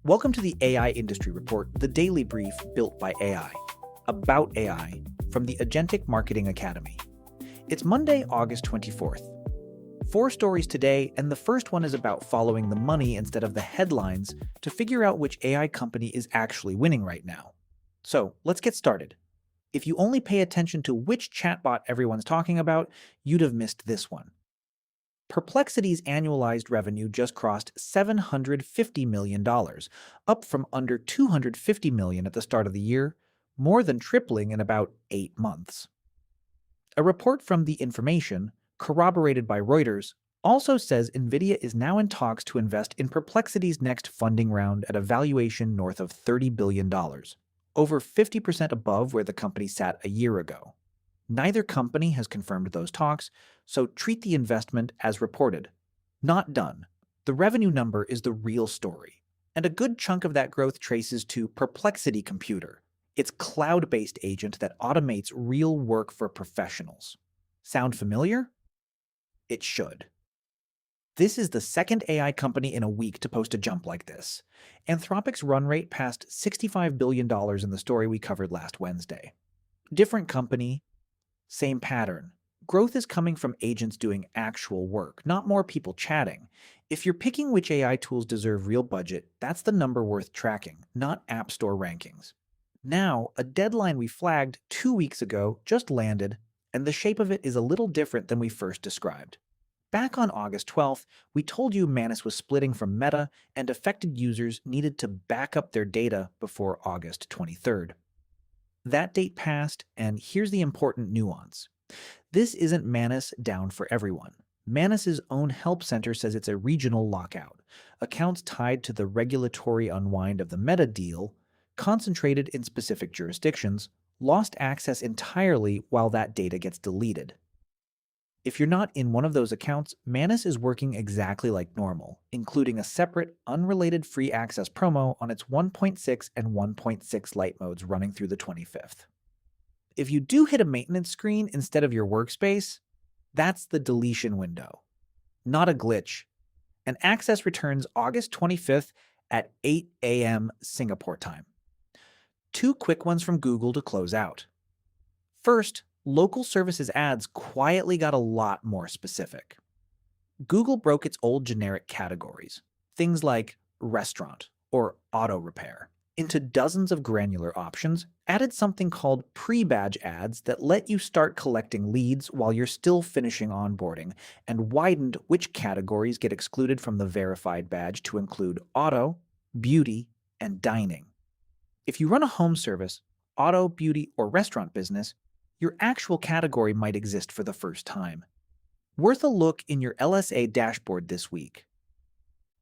Welcome to the AI Industry Report, the daily brief built by AI, about AI, from the Agentic Marketing Academy. It's Monday, August 24th. 4 stories today, and the first one is about following the money instead of the headlines to figure out which AI company is actually winning right now. So, let's get started. If you only pay attention to which chatbot everyone's talking about, you'd have missed this one. Perplexity's annualized revenue just crossed $750 million, up from under $250 million at the start of the year, more than tripling in about 8 months. A report from The Information, corroborated by Reuters, also says Nvidia is now in talks to invest in Perplexity's next funding round at a valuation north of $30 billion, over 50% above where the company sat a year ago. Neither company has confirmed those talks, so treat the investment as reported. Not done. The revenue number is the real story, and a good chunk of that growth traces to Perplexity Computer, its cloud-based agent that automates real work for professionals. Sound familiar? It should. This is the second AI company in a week to post a jump like this. Anthropic's run rate passed $65 billion in the story we covered last Wednesday. Different company, same pattern. Growth is coming from agents doing actual work, not more people chatting. If you're picking which AI tools deserve real budget, that's the number worth tracking, not App Store rankings. Now, a deadline we flagged 2 weeks ago just landed, and the shape of it is a little different than we first described. Back on August 12th, we told you Manus was splitting from Meta, and affected users needed to back up their data before August 23rd. That date passed, and here's the important nuance. This isn't Manus down for everyone. Manus's own help center says it's a regional lockout. Accounts tied to the regulatory unwind of the Meta deal, concentrated in specific jurisdictions, lost access entirely while that data gets deleted. If you're not in one of those accounts, Manus is working exactly like normal, including a separate, unrelated free access promo on its 1.6 and 1.6 Lite modes running through the 25th. If you do hit a maintenance screen instead of your workspace, that's the deletion window. Not a glitch. And access returns August 25th at 8 a.m. Singapore time. 2 quick ones from Google to close out. First, local services ads quietly got a lot more specific. Google broke its old generic categories, things like restaurant or auto repair, into dozens of granular options, added something called pre-badge ads that let you start collecting leads while you're still finishing onboarding, and widened which categories get excluded from the verified badge to include auto, beauty, and dining. If you run a home service, auto, beauty, or restaurant business, your actual category might exist for the first time. Worth a look in your LSA dashboard this week.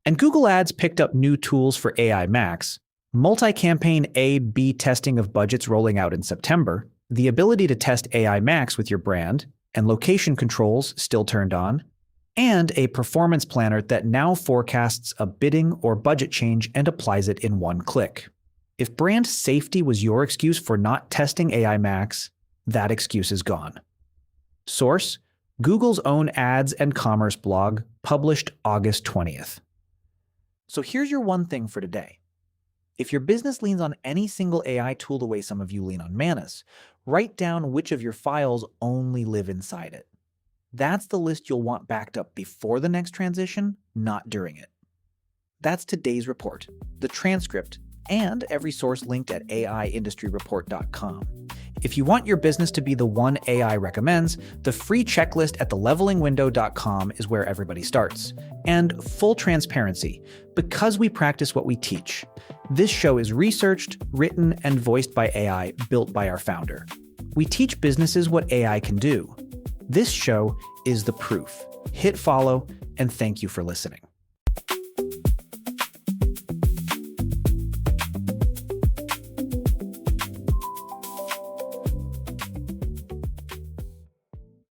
And GoogleAds picked up new tools for AI Max, multi-campaign A/B testing of budgets rolling out in September, the ability to test AI Max with your brand, and location controls still turned on, and a performance planner that now forecasts a bidding or budget change and applies it in one click. If brand safety was your excuse for not testing AI Max, that excuse is gone. Source: Google's own ads and commerce blog, published August 20th. So here's your one thing for today. If your business leans on any single AI tool the way some of you lean on Manus, write down which of your files only live inside it. That's the list you'll want backed up before the next transition, not during it. That's today's report, the transcript, and every source linked at AIindustryreport.com. If you want your business to be the one AI recommends, the free checklist at thelevelingwindow.com is where everybody starts. And full transparency, because we practice what we teach. This show is researched, written, and voiced by AI built by our founder. We teach businesses what AI can do. This show is the proof. Hit follow, and thank you for listening.